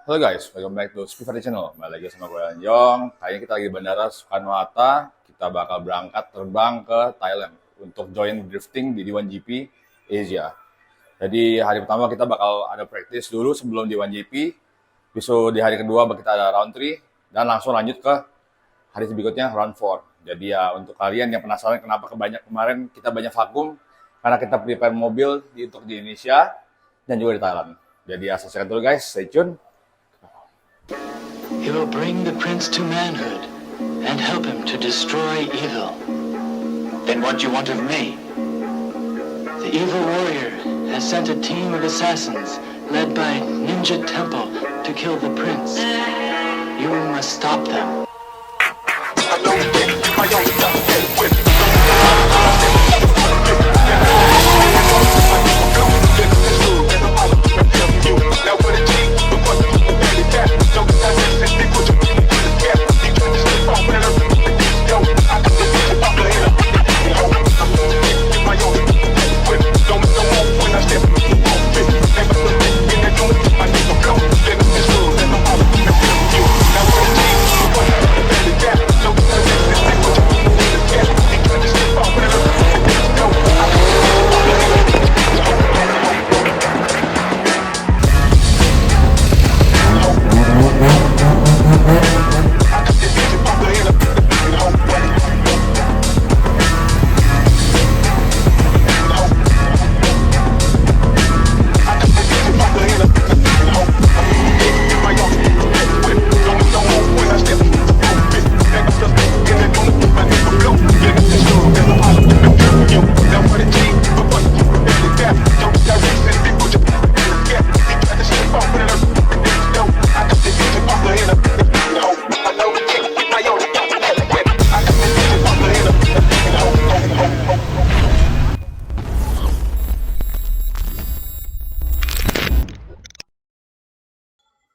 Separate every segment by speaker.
Speaker 1: Halo guys, welcome back to Spivari Channel. Balik lagi sama gue Yong. Kali ini kita lagi di Bandara Soekarno-Hatta. Kita bakal berangkat terbang ke Thailand untuk join drifting di D1GP Asia. Jadi hari pertama kita bakal ada practice dulu sebelum D1GP. Besok di hari kedua kita ada round 3 dan langsung lanjut ke hari berikutnya round 4. Jadi ya untuk kalian yang penasaran kenapa kemarin kita banyak vakum, karena kita prepare mobil untuk di Indonesia dan juga di Thailand. Jadi ya saksikan dulu guys, stay tune.
Speaker 2: He will bring the prince to manhood and help him to destroy evil.
Speaker 3: Then what do you want of me?
Speaker 2: The evil warrior has sent a team of assassins led by Ninja Temple to kill the prince. You must stop them.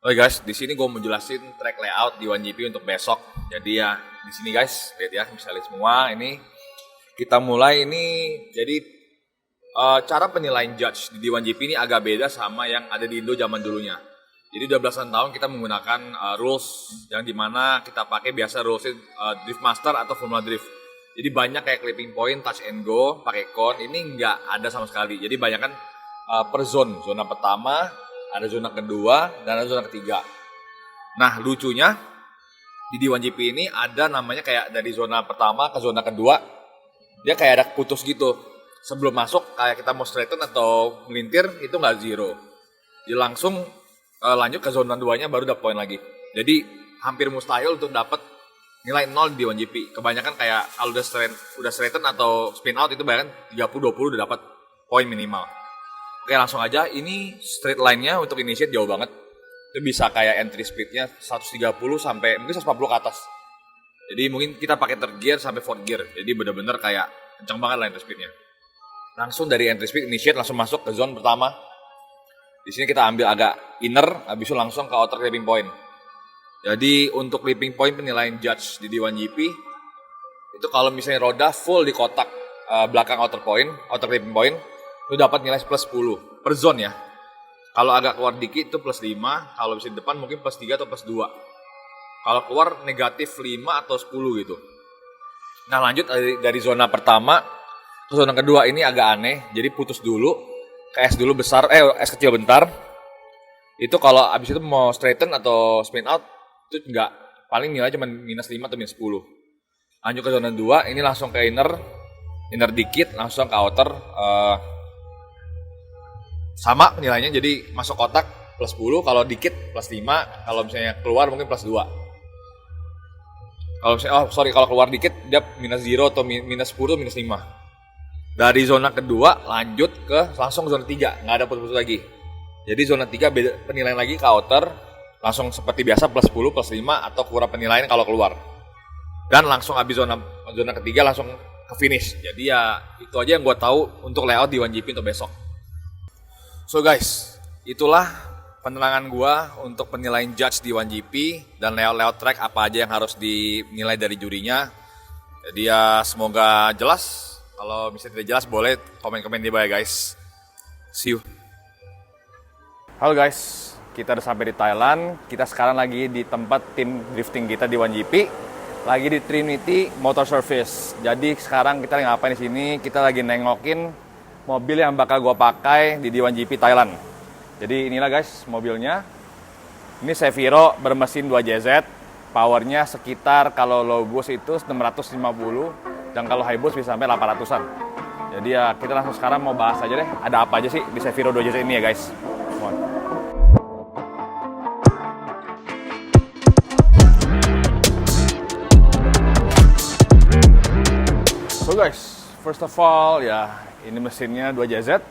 Speaker 1: Oke guys, di sini gue mau jelasin track layout di D1GP untuk besok. Jadi ya di sini guys, lihat ya, bisa lihat semua. Ini kita mulai ini. Jadi cara penilaian judge di D1GP ini agak beda sama yang ada di Indo zaman dulunya. Jadi udah belasan tahun kita menggunakan rules yang dimana kita pakai biasa rules Drift Master atau Formula Drift. Jadi banyak kayak clipping point, touch and go, pakai con. Ini nggak ada sama sekali. Jadi banyak kan per zone. Zona pertama, ada zona kedua, dan ada zona ketiga. Nah, lucunya di D1GP ini ada namanya kayak dari zona pertama ke zona kedua, dia kayak ada putus gitu. Sebelum masuk, kayak kita mau straighten atau melintir, itu nggak zero. Dia langsung lanjut ke zona 2-nya baru dapat poin lagi. Jadi hampir mustahil untuk dapat nilai 0 di D1GP. Kebanyakan kayak kalau udah straighten atau spin out itu bahkan 30-20 udah dapat poin minimal. Oke, langsung aja. Ini straight line-nya untuk initiate jauh banget. Itu bisa kayak entry speed-nya 130 sampai mungkin 140 ke atas. Jadi mungkin kita pakai third gear sampai fourth gear. Jadi bener-bener kayak kencang banget lah entry speed-nya. Langsung dari entry speed initiate langsung masuk ke zone pertama. Di sini kita ambil agak inner, habis itu langsung ke outer clipping point. Jadi untuk clipping point penilaian judge di D1GP itu kalau misalnya roda full di kotak belakang outer clipping point, itu dapat nilai plus 10 per zone ya. Kalau agak keluar dikit itu plus 5, kalau bisa di depan mungkin plus 3 atau plus 2. Kalau keluar negatif 5 atau 10 gitu. Nah, lanjut dari zona pertama ke zona kedua ini agak aneh. Jadi putus dulu, ke S dulu besar, S kecil bentar. Itu kalau abis itu mau straighten atau spin out itu enggak, paling nilai cuma minus 5 atau minus 10. Lanjut ke zona 2, ini langsung ke inner dikit, langsung ke outer. Sama nilainya, jadi masuk kotak plus 10, kalau dikit plus 5, kalau misalnya keluar mungkin plus 2. Kalau misalnya, kalau keluar dikit dia minus 0 atau minus 10 minus 5. Dari zona kedua lanjut ke langsung zona 3, nggak ada putus-putus lagi. Jadi zona 3 beda penilaian lagi ke outer, langsung seperti biasa plus 10, plus 5 atau kurang penilaian kalau keluar. Dan langsung habis zona ketiga langsung ke finish. Jadi ya itu aja yang gue tahu untuk layout di D1GP untuk besok. So guys, itulah penerangan gua untuk penilaian judge di D1GP dan layout track apa aja yang harus dinilai dari jurinya. Jadi ya semoga jelas. Kalau misalnya tidak jelas boleh komen-komen di bawah ya guys. See you. Halo guys, kita udah sampai di Thailand. Kita sekarang lagi di tempat tim drifting kita di 1GP. Lagi di Trinity Motor Service. Jadi sekarang kita lagi ngapain di sini? Kita lagi nengokin mobil yang bakal gue pakai di 1GP Thailand. Jadi inilah guys mobilnya. Ini Seviro bermesin 2JZ. Powernya sekitar kalau low boost itu 650. Dan kalau high boost bisa sampai 800-an. Jadi ya kita langsung sekarang mau bahas aja deh. Ada apa aja sih di Seviro 2JZ ini ya guys. Come on. So guys, first of all ya ini mesinnya 2JZ.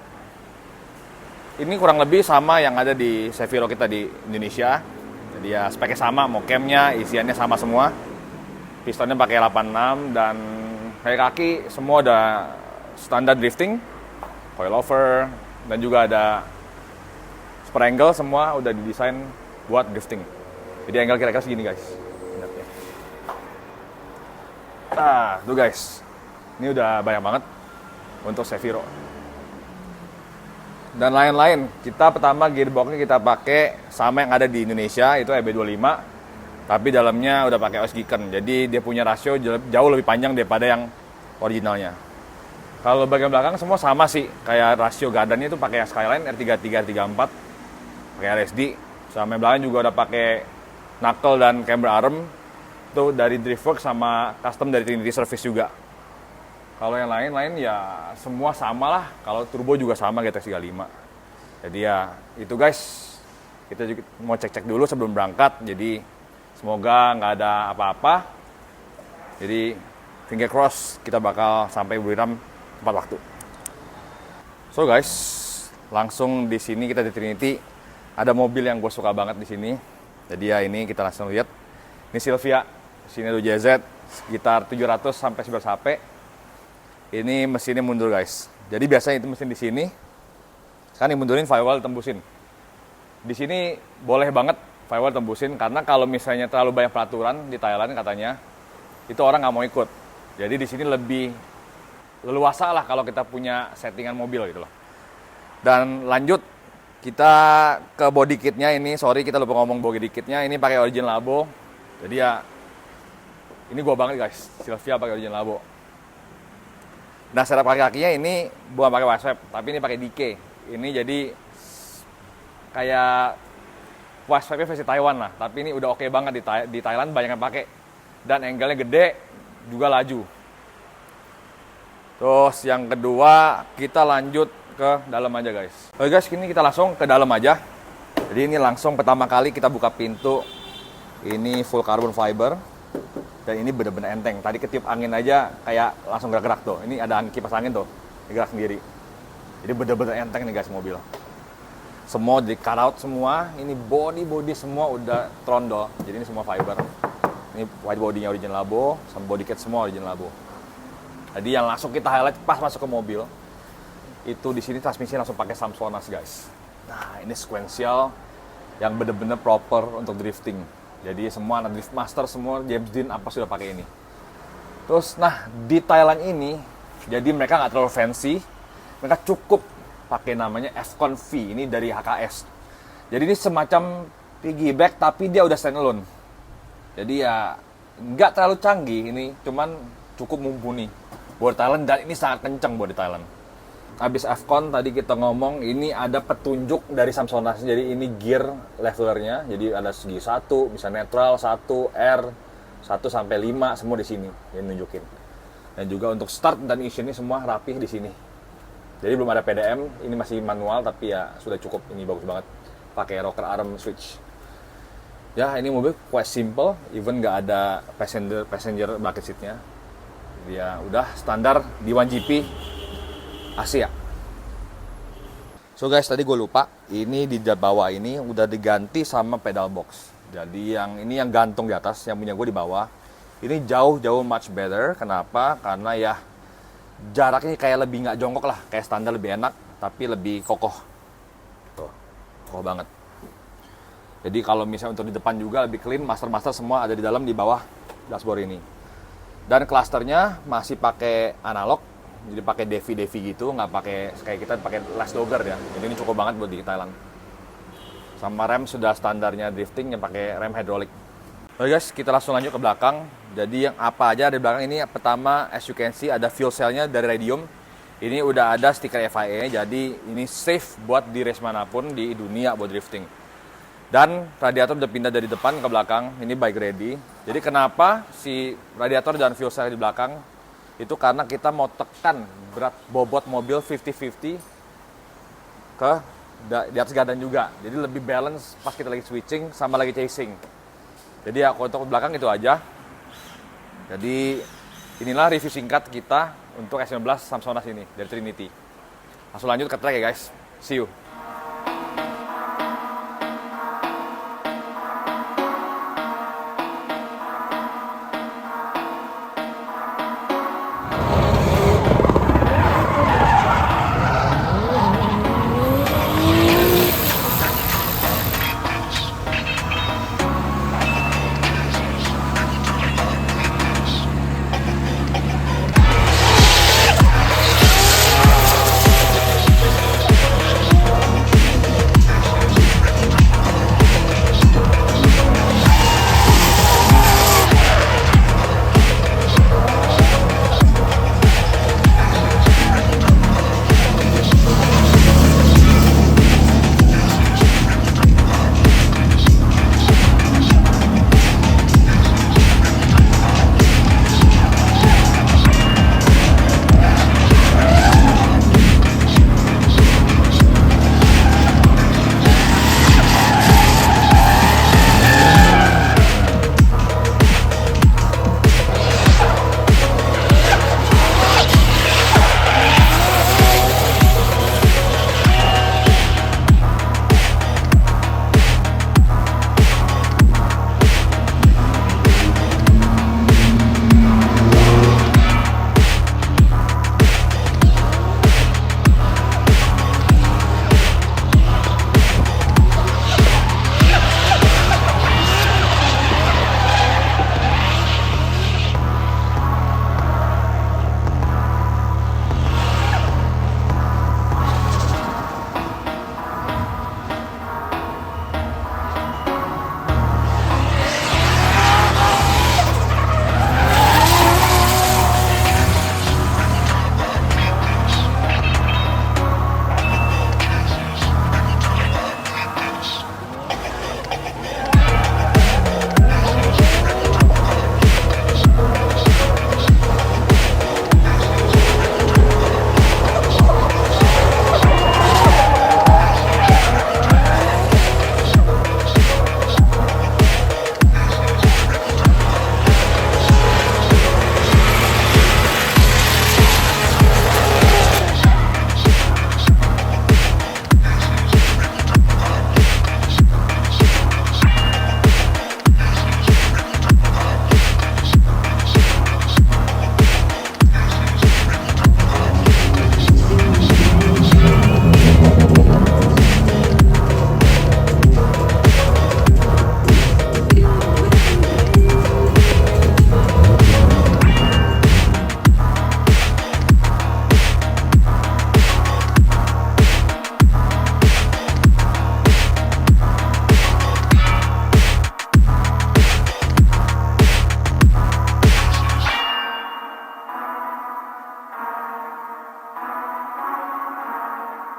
Speaker 1: Ini kurang lebih sama yang ada di Seviro kita di Indonesia. Jadi ya speknya sama, mau camnya, isiannya sama semua. Pistonnya pakai 86 dan kaki semua udah standar drifting, coilover, dan juga ada spur angle semua udah didesain buat drifting. Jadi angle kira-kira segini guys. Nah, tuh guys. Ini udah banyak banget untuk Seviro. Dan lain-lain. Kita pertama gearboxnya kita pakai sama yang ada di Indonesia, itu EB25. Tapi dalamnya udah pakai OS Giken. Jadi dia punya rasio jauh lebih panjang daripada yang originalnya. Kalau bagian belakang semua sama sih, kayak rasio gardannya itu pakai Skyline R33, R34, pakai RSD. Sama yang belakang juga udah pakai knuckle dan camber arm, itu dari Driftworks sama custom dari Trinity Service juga. Kalau yang lain-lain ya semua sama lah. Kalau turbo juga sama GTX 35. Jadi ya itu guys, kita juga mau cek-cek dulu sebelum berangkat. Jadi semoga nggak ada apa-apa. Jadi finger cross kita bakal sampai Buriram tepat waktu. So guys, langsung di sini kita di Trinity ada mobil yang gue suka banget di sini. Jadi ya ini kita langsung lihat. Ini Silvia, sini 2JZ sekitar 700 sampai 900 HP. Ini mesinnya mundur guys. Jadi biasanya itu mesin di sini. Sekarang dimundurin firewall tembusin. Di sini boleh banget firewall tembusin karena kalau misalnya terlalu banyak peraturan di Thailand katanya itu orang nggak mau ikut. Jadi di sini lebih leluasa lah kalau kita punya settingan mobil gitu loh. Dan lanjut kita ke body kitnya ini, sorry kita lupa ngomong body kitnya, ini pakai Origin Labo. Jadi ya ini gua banget guys, Silvia pakai Origin Labo. Nah setup kaki-kakinya ini bukan pakai wide sweep, tapi ini pakai DK. Ini jadi kayak wide sweepnya versi Taiwan lah, tapi ini udah oke banget di Thailand banyak yang pakai. Dan angle-nya gede, juga laju. Terus yang kedua kita lanjut ke dalam aja guys. Oke guys, ini kita langsung ke dalam aja. Jadi ini langsung pertama kali kita buka pintu. Ini full carbon fiber. Dan ini bener-bener enteng. Tadi ketiup angin aja kayak langsung gerak-gerak tuh. Ini ada kipas angin tuh, gerak sendiri. Jadi bener-bener enteng nih guys mobil. Semua di cut out semua. Ini body semua udah trondol. Jadi ini semua fiber. Ini white body-nya Origin Labo, sama body kit semua Origin Labo. Jadi yang langsung kita highlight pas masuk ke mobil, itu di sini transmisi langsung pakai Samsonas guys. Nah ini sequential yang bener-bener proper untuk drifting. Jadi semua anak drift master semua James Dean apa sudah pakai ini. Terus nah di Thailand ini, jadi mereka nggak terlalu fancy, mereka cukup pakai namanya F-Con V ini dari HKS. Jadi ini semacam piggyback tapi dia udah standalone. Jadi ya nggak terlalu canggih ini, cuman cukup mumpuni buat Thailand dan ini sangat kencang buat di Thailand. Habis F-Con tadi kita ngomong ini ada petunjuk dari Samsonas. Jadi ini gear levelernya. Jadi ada segi 1, bisa netral 1, R 1 sampai 5 semua di sini yang nunjukin. Dan juga untuk start dan ignition ini semua rapih di sini. Jadi belum ada PDM, ini masih manual tapi ya sudah cukup. Ini bagus banget. Pakai rocker arm switch. Ya ini mobil quite simple, even nggak ada passenger bucket seatnya. Dia udah standar di 1GP Asia. So guys, tadi gue lupa, ini di bawah ini udah diganti sama pedal box. Jadi yang ini yang gantung di atas, yang punya gue di bawah. Ini jauh much better. Kenapa? Karena ya jaraknya kayak lebih nggak jongkok lah, kayak standar lebih enak, tapi lebih kokoh. Tuh, kokoh banget. Jadi kalau misalnya untuk di depan juga lebih clean, master semua ada di dalam di bawah dashboard ini. Dan clusternya masih pakai analog. Jadi pakai Devi gitu, nggak pakai kayak kita pakai last dogger ya. Jadi ini cukup banget buat di Thailand. Sama rem sudah standarnya drifting yang pakai rem hidrolik. Oke guys, kita langsung lanjut ke belakang. Jadi yang apa aja ada di belakang ini, pertama as you can see ada fuel cell-nya dari Radium. Ini udah ada stiker FIA, jadi ini safe buat di race manapun di dunia buat drifting. Dan radiator udah pindah dari depan ke belakang, ini bike ready. Jadi kenapa si radiator dan fuel cell di belakang? Itu karena kita mau tekan berat bobot mobil 50-50 ke di atas gardan juga. Jadi lebih balance pas kita lagi switching sama lagi chasing. Jadi ya untuk belakang itu aja. Jadi inilah review singkat kita untuk S19 Samsonas ini dari Trinity. Langsung lanjut ke track ya guys. See you.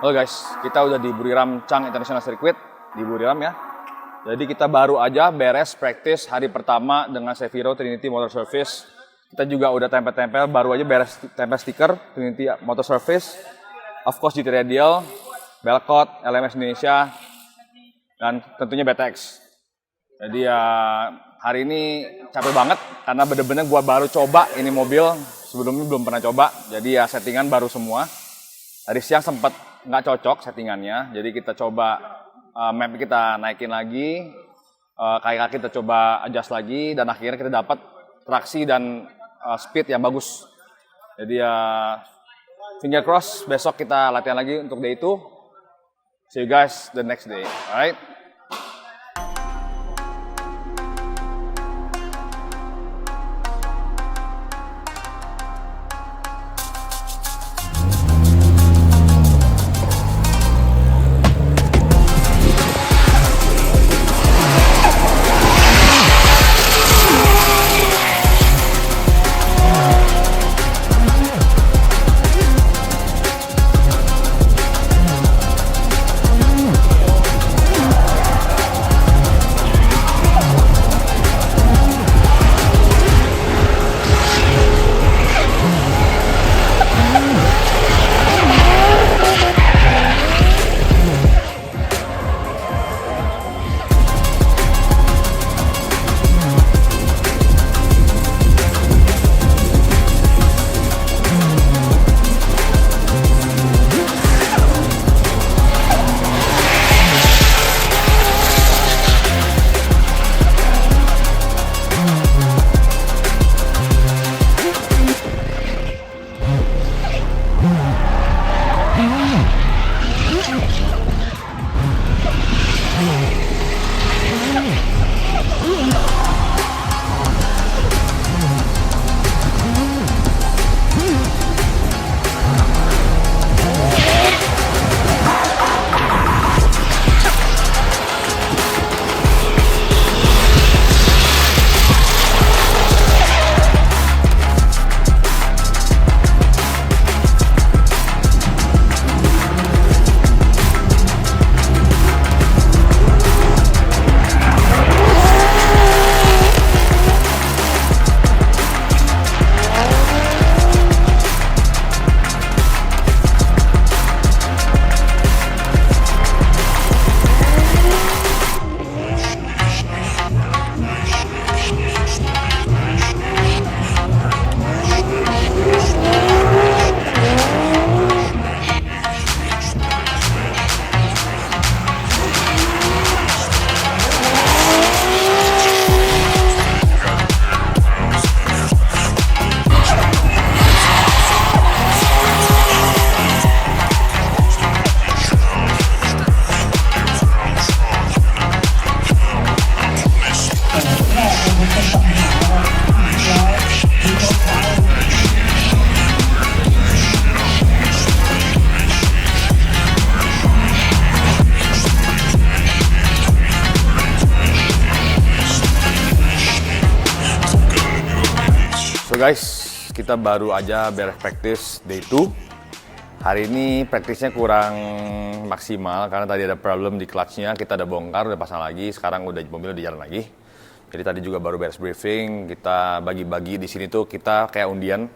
Speaker 1: Halo guys, kita udah di Buriram Chang International Circuit di Buriram ya. Jadi kita baru aja beres practice hari pertama dengan Seviro Trinity Motor Service. Kita juga udah tempel-tempel, baru aja beres tempel stiker Trinity Motor Service. Of course GT Radial, Belcott, LMS Indonesia, dan tentunya BTX. Jadi ya hari ini capek banget karena bener-bener gua baru coba ini mobil, sebelumnya belum pernah coba. Jadi ya settingan baru semua. Tadi siang sempat nggak cocok settingannya, jadi kita coba map kita naikin lagi, kaki-kaki kita coba adjust lagi, dan akhirnya kita dapat traksi dan speed yang bagus. Jadi ya finger cross, besok kita latihan lagi untuk day 2. See you guys the next day, alright? guys, kita baru aja beres practice day 2. Hari ini praktisnya kurang maksimal karena tadi ada problem di clutch-nya. Kita udah bongkar, udah pasang lagi. Sekarang mobil udah jalan lagi. Jadi tadi juga baru beres briefing. Kita bagi-bagi di sini tuh kita kayak undian.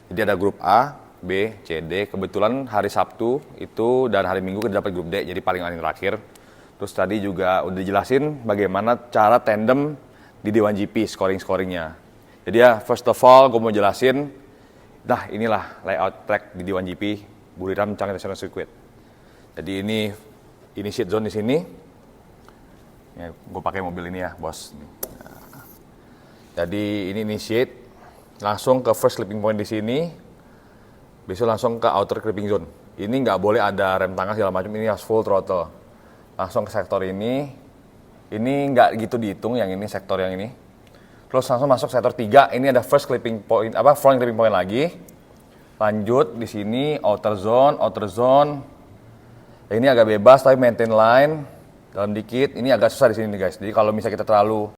Speaker 1: Jadi ada grup A, B, C, D. Kebetulan hari Sabtu itu dan hari Minggu kita dapat grup D. Jadi paling terakhir. Terus tadi juga udah dijelasin bagaimana cara tandem di D1GP scoring-scoringnya. Jadi ya first of all gue mau jelasin. Nah inilah layout track di D1GP. Buriram Chang International Circuit. Jadi ini initiate zone di sini. Ya, gue pakai mobil ini ya, bos. Nah, jadi ini initiate, langsung ke first clipping point di sini. Besok langsung ke outer clipping zone. Ini nggak boleh ada rem tangan segala macam. Ini harus full throttle. Langsung ke sektor ini. Ini nggak gitu dihitung. Yang ini sektor yang ini. Terus langsung masuk sektor 3. Ini ada first clipping point, front clipping point lagi. Lanjut di sini outer zone. Ini agak bebas tapi maintain line dalam dikit. Ini agak susah di sini guys. Jadi kalau misalnya kita terlalu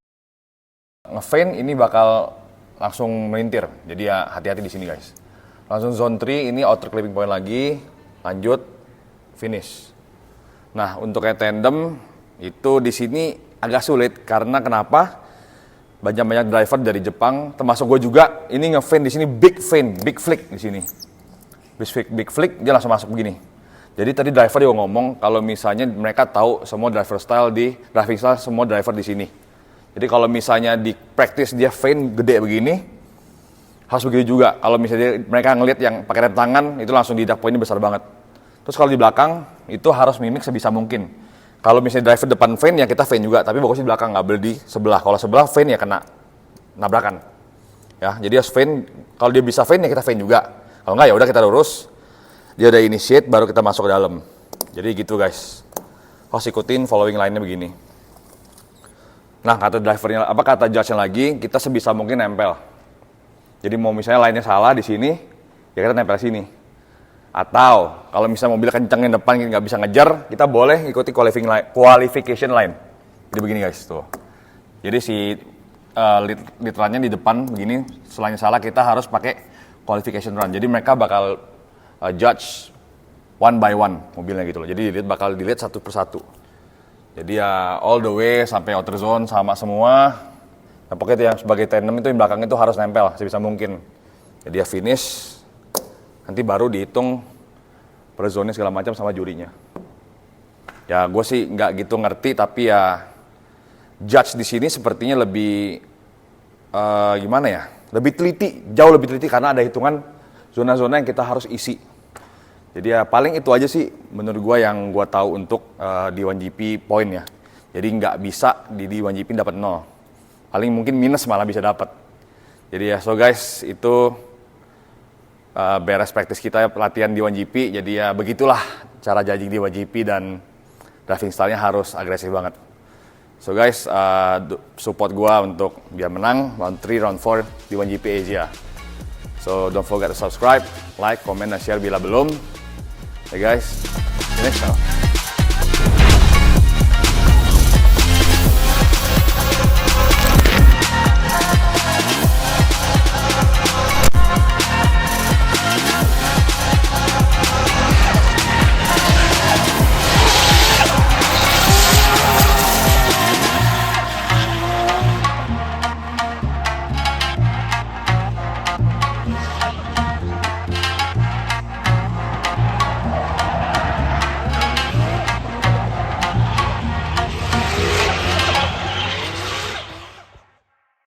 Speaker 1: nge-feint ini bakal langsung melintir. Jadi ya hati-hati di sini guys. Langsung zone 3 ini outer clipping point lagi. Lanjut finish. Nah, untuk kayak tandem itu di sini agak sulit karena kenapa? Banyak driver dari Jepang, termasuk gue juga. Ini nge-feint di sini big flick di sini. Big flick dia langsung masuk begini. Jadi tadi driver dia ngomong kalau misalnya mereka tahu semua driving style semua driver di sini. Jadi kalau misalnya di practice dia feint gede begini, harus begini juga. Kalau misalnya mereka ngelihat yang pakai rem tangan itu langsung didak poinnya besar banget. Terus kalau di belakang itu harus mimik sebisa mungkin. Kalau misalnya driver depan feint ya kita feint juga, tapi bagusnya di belakang, nggak boleh di sebelah. Kalau sebelah feint ya kena nabrakan. Ya, jadi harus feint. Kalau dia bisa feint ya kita feint juga. Kalau nggak ya udah kita lurus. Dia udah initiate baru kita masuk ke dalam. Jadi gitu guys. Harus ikutin following line-nya begini. Nah, kata judge-nya lagi, kita sebisa mungkin nempel. Jadi mau misalnya line-nya salah di sini, ya kita nempel sini. Atau kalau misalnya mobil kenceng yang depan nggak bisa ngejar, kita boleh ikuti qualification line. Jadi begini guys tuh. Jadi si lead run-nya di depan begini, selain salah kita harus pakai qualification run. Jadi mereka bakal judge one by one mobilnya gitu loh. Jadi bakal dilihat satu persatu. Jadi ya all the way sampai outer zone sama semua. Nah, pokoknya itu yang sebagai tandem itu yang belakang itu harus nempel sebisa mungkin. Jadi ya finish. Nanti baru dihitung per zone segala macam sama jurinya. Ya gue sih nggak gitu ngerti, tapi ya judge di sini sepertinya lebih gimana ya? Lebih teliti, jauh lebih teliti karena ada hitungan zona-zona yang kita harus isi. Jadi ya paling itu aja sih menurut gue yang gue tahu untuk D1GP point ya. Jadi nggak bisa di D1GP dapat 0. Paling mungkin minus malah bisa dapat. Jadi ya so guys itu beres praktis kita pelatihan D1GP. Jadi ya begitulah cara judging D1GP dan driving style-nya harus agresif banget. So guys, support gua untuk biar menang round 3, round 4 D1GP Asia. So don't forget to subscribe, like, comment, dan share bila belum. Hey guys, see you next time.